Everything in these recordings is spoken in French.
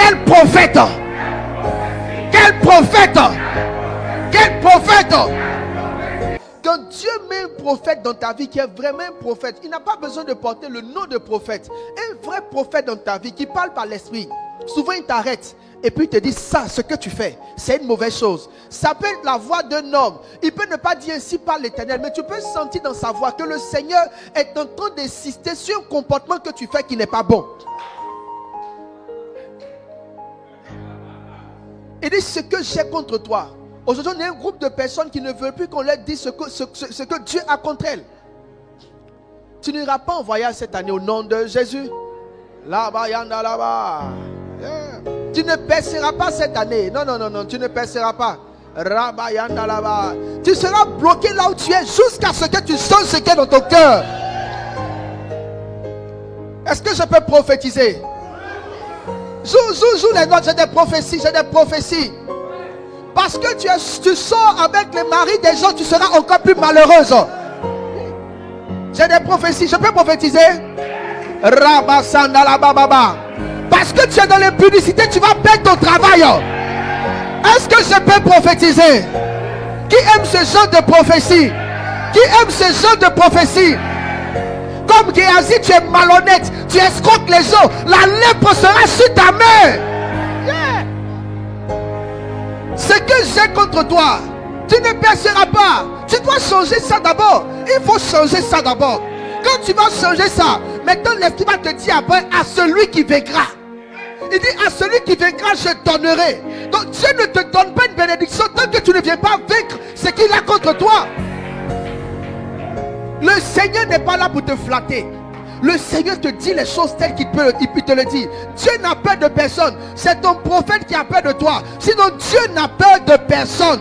Quel prophète! Quel prophète! Quel prophète! Quand Dieu met un prophète dans ta vie qui est vraiment un prophète, il n'a pas besoin de porter le nom de prophète. Un vrai prophète dans ta vie qui parle par l'esprit. Souvent il t'arrête et puis il te dit ça, ce que tu fais, c'est une mauvaise chose. Ça peut être la voix d'un homme. Il peut ne pas dire ainsi par l'Éternel, mais tu peux sentir dans sa voix que le Seigneur est en train d'insister sur un comportement que tu fais qui n'est pas bon. Il dit ce que j'ai contre toi. Aujourd'hui, on est un groupe de personnes qui ne veulent plus qu'on leur dise ce que Dieu a contre elles. Tu n'iras pas en voyage cette année au nom de Jésus. Là-bas, yanda là-bas. Yeah. Tu ne perceras pas cette année. Non, tu ne perceras pas. Là-bas, yanda là-bas. Tu seras bloqué là où tu es jusqu'à ce que tu sens ce qui est dans ton cœur. Est-ce que je peux prophétiser? Joue les notes, j'ai des prophéties. Parce que tu sors avec les maris des gens, tu seras encore plus malheureuse. J'ai des prophéties, je peux prophétiser. Parce que tu es dans l'impudicité, tu vas perdre ton travail. Est-ce que je peux prophétiser? Qui aime ce genre de prophétie? Qui aime ce genre de prophétie? Comme Géasi, tu es malhonnête, tu escroques les gens, la lèpre sera sur ta main. Yeah. Ce que j'ai contre toi, tu ne perceras pas. Tu dois changer ça d'abord. Il faut changer ça d'abord. Quand tu vas changer ça, maintenant l'esprit va te dire après, à celui qui vaincra. Il dit à celui qui vaincra, je donnerai. Donc Dieu ne te donne pas une bénédiction tant que tu ne viens pas vaincre ce qu'il a contre toi. Le Seigneur n'est pas là pour te flatter. Le Seigneur te dit les choses telles qu'il peut, il te le dit. Dieu n'a peur de personne. C'est ton prophète qui a peur de toi. Sinon Dieu n'a peur de personne.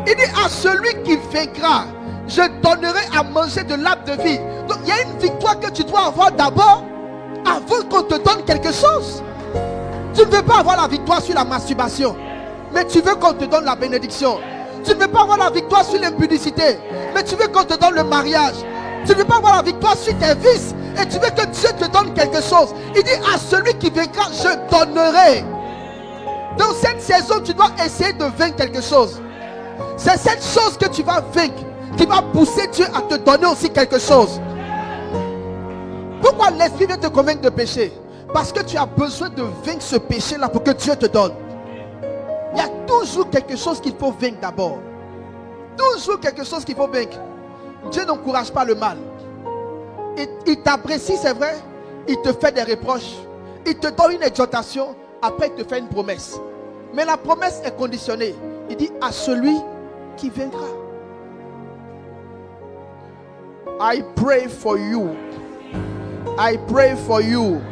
Il dit à celui qui vaincra, je donnerai à manger de l'arbre de vie. Donc il y a une victoire que tu dois avoir d'abord avant qu'on te donne quelque chose. Tu ne veux pas avoir la victoire sur la masturbation, mais tu veux qu'on te donne la bénédiction. Tu ne veux pas avoir la victoire sur l'impudicité, mais tu veux qu'on te donne le mariage. Tu ne veux pas avoir la victoire sur tes vices, et tu veux que Dieu te donne quelque chose. Il dit à celui qui vaincra, je donnerai. Dans cette saison, tu dois essayer de vaincre quelque chose. C'est cette chose que tu vas vaincre qui va pousser Dieu à te donner aussi quelque chose. Pourquoi l'esprit vient te convaincre de péché? Parce que tu as besoin de vaincre ce péché-là pour que Dieu te donne. Il y a toujours quelque chose qu'il faut vaincre d'abord. Toujours quelque chose qu'il faut vaincre. Dieu n'encourage pas le mal. Il t'apprécie, c'est vrai. Il te fait des reproches. Il te donne une exhortation. Après, il te fait une promesse. Mais la promesse est conditionnée. Il dit à celui qui vaincra. I pray for you. I pray for you.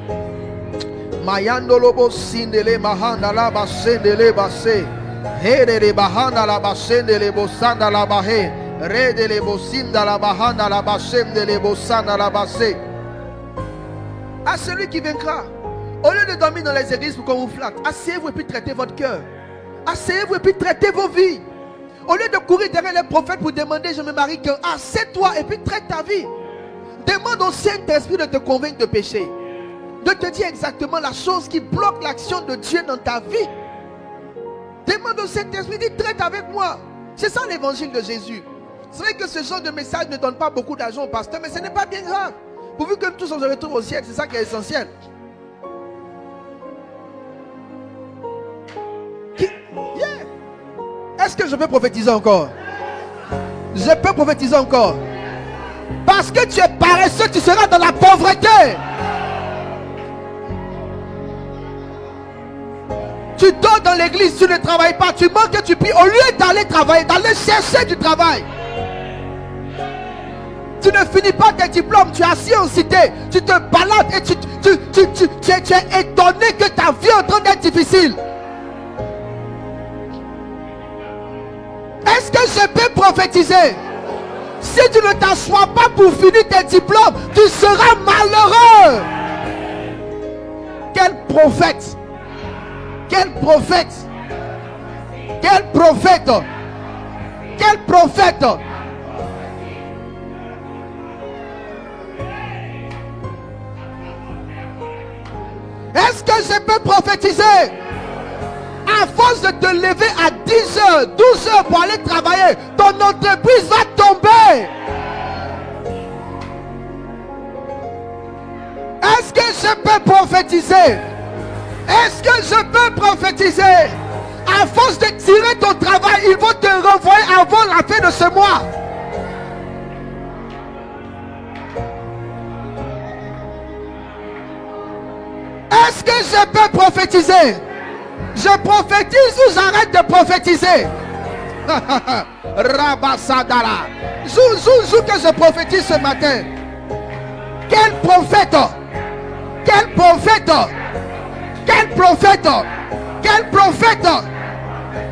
Mayandolobo sindele mahanda la basendele base. Hedele bahanda la basendele bosanda la bahe. Redele bosinda la bahanda la basendele bosanda la base. À celui qui vaincra. Au lieu de dormir dans les églises pour qu'on vous flatte, asseyez-vous et puis traitez votre cœur. Asseyez-vous et puis traitez vos vies. Au lieu de courir derrière les prophètes pour demander je me marie que, assieds-toi et puis traite ta vie. Demande au Saint-Esprit de te convaincre de péché. De te dire exactement la chose qui bloque l'action de Dieu dans ta vie. Demande au Saint-Esprit, dis traite avec moi. C'est ça l'évangile de Jésus. C'est vrai que ce genre de message ne donne pas beaucoup d'argent au pasteur, mais ce n'est pas bien grave. Pourvu que tous on se retrouve au ciel, c'est ça qui est essentiel. Yeah. Est-ce que je peux prophétiser encore? Je peux prophétiser encore. Parce que tu es paresseux, tu seras dans la pauvreté. Tu dors dans l'église, tu ne travailles pas, tu manques et tu pries. Au lieu d'aller travailler, d'aller chercher du travail. Tu ne finis pas tes diplômes, tu es assis en cité, tu te balades et tu es étonné que ta vie est en train d'être difficile. Est-ce que je peux prophétiser? Si tu ne t'assois pas pour finir tes diplômes, tu seras malheureux. Quel prophète! Quel prophète! Quel prophète! Quel prophète! Est-ce Est-ce que je peux prophétiser? À force de te lever à 10h, 12h pour aller travailler, ton entreprise va tomber. Est-ce que je peux prophétiser? Est-ce que je peux prophétiser? À force de tirer ton travail, ils vont te renvoyer avant la fin de ce mois. Est-ce que je peux prophétiser? Je prophétise ou j'arrête de prophétiser? Rabasadara. Zou que je prophétise ce matin. Quel prophète? Quel prophète? Quel prophète? Quel prophète?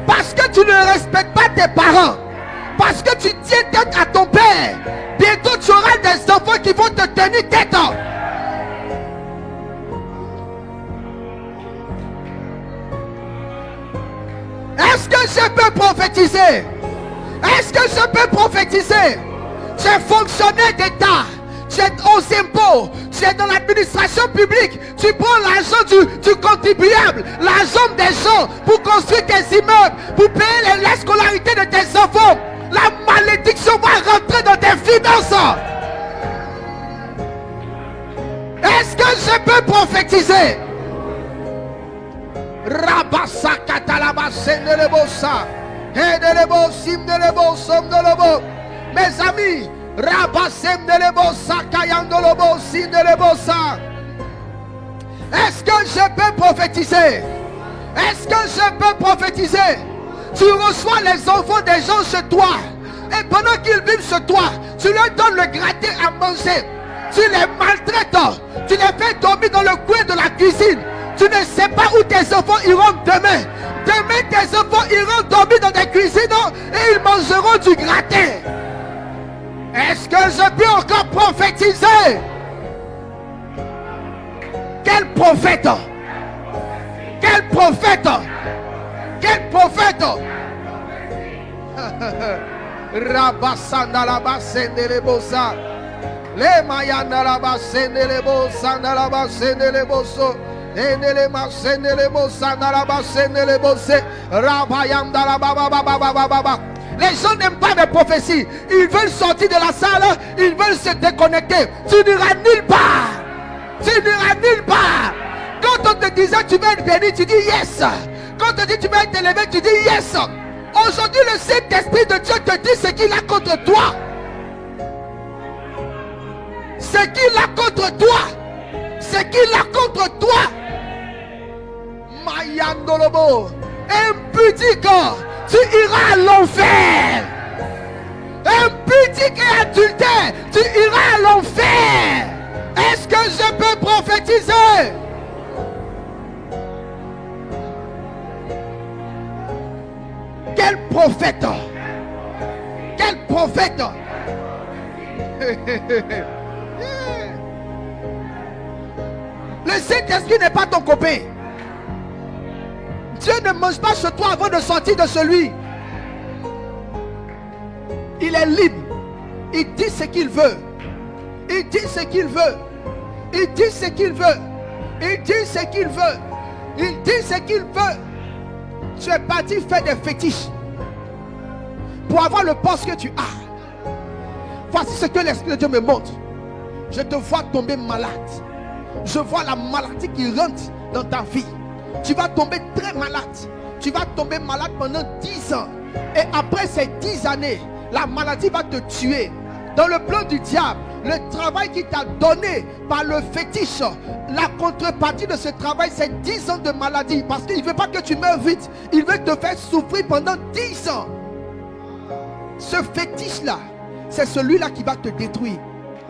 Parce que tu ne respectes pas tes parents, parce que tu tiens tête à ton père, bientôt tu auras des enfants qui vont te tenir tête. Est-ce que je peux prophétiser? Est-ce que je peux prophétiser? Tu es fonctionnaire d'État, tu es aux impôts, tu es dans l'administration publique, tu prends l'argent du contribuable, l'argent des gens pour construire tes immeubles, pour payer la scolarité de tes enfants. La malédiction va rentrer dans tes finances. Est-ce que je peux prophétiser? Mes amis, est-ce que je peux prophétiser? Est-ce que je peux prophétiser? Tu reçois les enfants des gens chez toi, et pendant qu'ils vivent chez toi, tu leur donnes le gratin à manger, tu les maltraites, tu les fais dormir dans le coin de la cuisine. Tu ne sais pas où tes enfants iront demain. Demain, tes enfants iront dormir dans des cuisines et ils mangeront du gratin. Est-ce que je peux encore prophétiser? Quel prophète? Quel prophète? Quel prophète? Rabasanda la bassende les bossa. Les mayanda la bassende les bossa, la bassende les bosso. Les gens n'aiment pas mes prophéties. Ils veulent sortir de la salle, ils veulent se déconnecter. Tu n'iras nulle part. Tu n'iras nulle part. Quand on te disait tu vas être béni, tu dis yes. Quand on te dit tu vas être élevé, tu dis yes. Aujourd'hui, le Saint-Esprit de Dieu te dit ce qu'il a contre toi. Ce qu'il a contre toi. Ce qu'il a contre toi. Mayandolobo. Impudique, tu iras à l'enfer. Impudique et adultère, tu iras à l'enfer. Est-ce que je peux prophétiser? Quel prophète? Quel prophète? Le Saint-Esprit n'est pas ton copain. Dieu ne mange pas chez toi avant de sortir de celui. Il est libre. Il dit ce qu'il veut. Il dit ce qu'il veut. Il dit ce qu'il veut. Il dit ce qu'il veut. Il dit ce qu'il veut. Tu es parti faire des fétiches pour avoir le poste que tu as. Voici ce que l'Esprit de Dieu me montre. Je te vois tomber malade. Je vois la maladie qui rentre dans ta vie. Tu vas tomber très malade. Tu vas tomber malade pendant 10 ans. Et après ces 10 années, la maladie va te tuer. Dans le plan du diable, le travail qu'il t'a donné par le fétiche, la contrepartie de ce travail, c'est 10 ans de maladie. Parce qu'il ne veut pas que tu meurs vite. Il veut te faire souffrir pendant 10 ans. Ce fétiche-là, c'est celui-là qui va te détruire.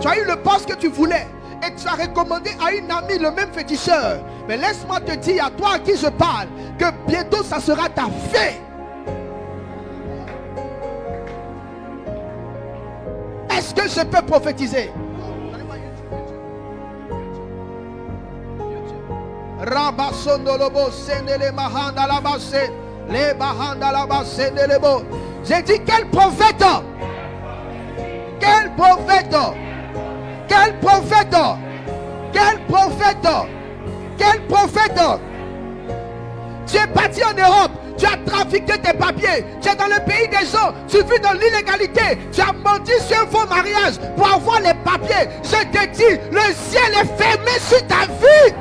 Tu as eu le poste que tu voulais. Et tu as recommandé à une amie le même féticheur. Mais laisse-moi te dire, à toi à qui je parle, que bientôt ça sera ta fin. Est-ce que je peux prophétiser? J'ai dit quel prophète? Quel prophète? Quel prophète? Quel prophète? Quel prophète? Tu es parti en Europe, tu as trafiqué tes papiers, tu es dans le pays des gens, tu vis dans l'illégalité, tu as menti sur un faux mariage pour avoir les papiers. Je te dis, le ciel est fermé sur ta vie.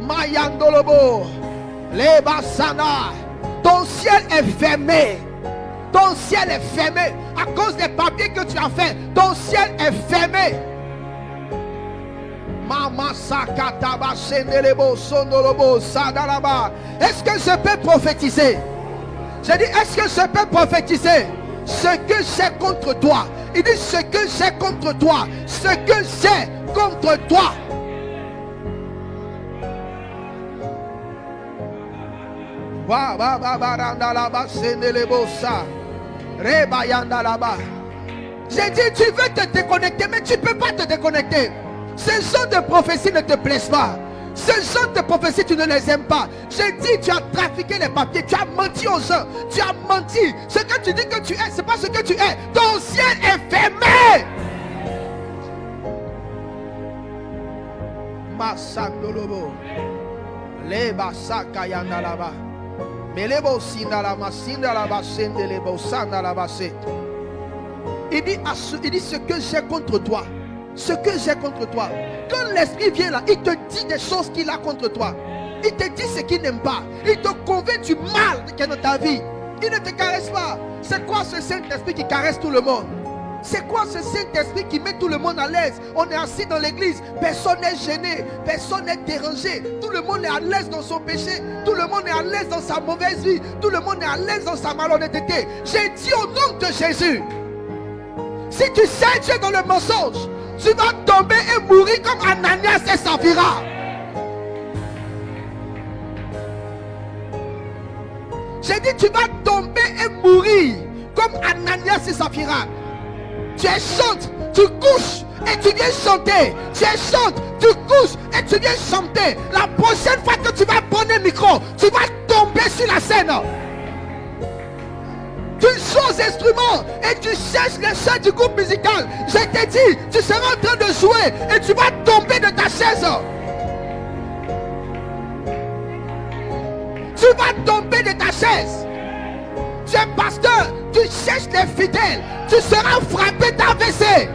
Mayandolobo, Lebasana, ton ciel est fermé. Ton ciel est fermé à cause des papiers que tu as fait. Ton ciel est fermé. Est-ce que je peux prophétiser? J'ai dit, est-ce que je peux prophétiser? Ce que j'ai contre toi. Il dit, ce que j'ai contre toi. Ce que j'ai contre toi. J'ai dit, tu veux te déconnecter, mais tu ne peux pas te déconnecter. Ce genre de prophéties ne te plaisent pas. Ce genre de prophéties, tu ne les aimes pas. J'ai dit, tu as trafiqué les papiers, tu as menti aux gens, tu as menti. Ce que tu dis que tu es, ce n'est pas ce que tu es. Ton ciel est fermé. Masandolobo, Leba Sakayandalaba, Melebo Sindalama, Sindalaba, Sendelebo, Sandalabase. Il dit ce que j'ai contre toi. Ce que j'ai contre toi. Quand l'esprit vient là, il te dit des choses qu'il a contre toi. Il te dit ce qu'il n'aime pas. Il te convainc du mal qui est dans ta vie. Il ne te caresse pas. C'est quoi ce Saint-Esprit qui caresse tout le monde? C'est quoi ce Saint-Esprit qui met tout le monde à l'aise? On est assis dans l'église, personne n'est gêné, personne n'est dérangé. Tout le monde est à l'aise dans son péché. Tout le monde est à l'aise dans sa mauvaise vie. Tout le monde est à l'aise dans sa malhonnêteté. J'ai dit au nom de Jésus, si tu sais Dieu dans le mensonge, tu vas tomber et mourir comme Ananias et Saphira. J'ai dit, tu vas tomber et mourir comme Ananias et Saphira. Tu chantes, tu couches et tu viens chanter. Tu chantes, tu couches et tu viens chanter. La prochaine fois que tu vas prendre le micro, tu vas tomber sur la scène. Tu joues aux instruments et tu cherches les chants du groupe musical. Je t'ai dit, tu seras en train de jouer et tu vas tomber de ta chaise. Tu vas tomber de ta chaise. Tu es pasteur, tu cherches les fidèles. Tu seras frappé d'AVC.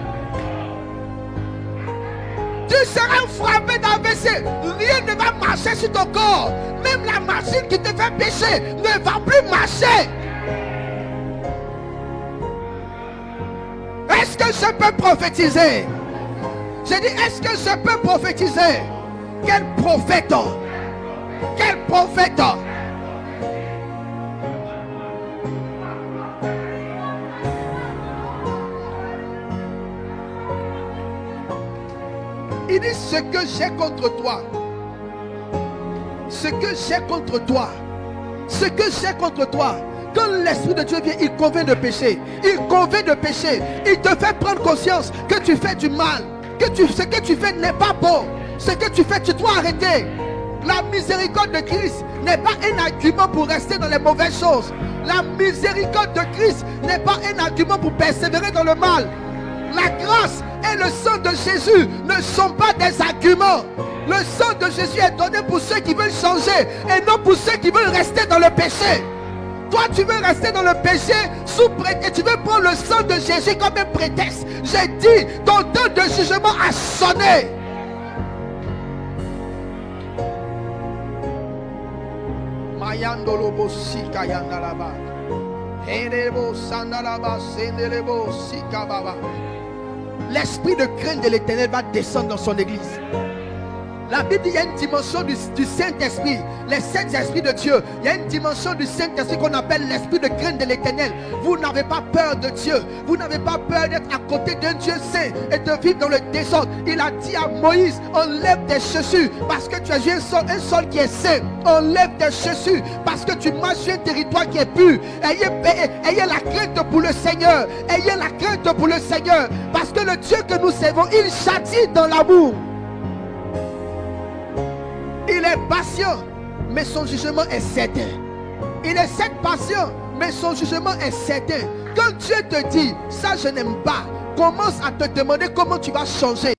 Tu seras frappé d'AVC. Rien ne va marcher sur ton corps. Même la machine qui te fait pécher ne va plus marcher. Est-ce que je peux prophétiser? J'ai dit, est-ce que je peux prophétiser? Quel prophète? Quel prophète? Il dit, ce que j'ai contre toi. Ce que j'ai contre toi. Ce que j'ai contre toi. Quand l'Esprit de Dieu vient, il convainc de péché. Il convainc de péché. Il te fait prendre conscience que tu fais du mal. Ce que tu fais n'est pas bon. Ce que tu fais, tu dois arrêter. La miséricorde de Christ n'est pas un argument pour rester dans les mauvaises choses. La miséricorde de Christ n'est pas un argument pour persévérer dans le mal. La grâce et le sang de Jésus ne sont pas des arguments. Le sang de Jésus est donné pour ceux qui veulent changer et non pour ceux qui veulent rester dans le péché. Toi, tu veux rester dans le péché sous prétexte et tu veux prendre le sang de Jésus comme un prétexte. J'ai dit, ton temps de jugement a sonné. L'esprit de crainte de l'Éternel va descendre dans son église. La Bible dit qu'il y a une dimension du Saint-Esprit, les saints esprits de Dieu. Il y a une dimension du Saint-Esprit qu'on appelle l'esprit de crainte de l'Éternel. Vous n'avez pas peur de Dieu. Vous n'avez pas peur d'être à côté d'un Dieu saint et de vivre dans le désordre. Il a dit à Moïse, enlève tes chaussures parce que tu as un sol qui est saint. Enlève tes chaussures parce que tu marches sur un territoire qui est pur. Ayez la crainte pour le Seigneur. Ayez la crainte pour le Seigneur. Parce que le Dieu que nous servons, il châtie dans l'amour. Il est patient, mais son jugement est certain. Il est patient, mais son jugement est certain. Quand Dieu te dit, ça je n'aime pas, commence à te demander comment tu vas changer.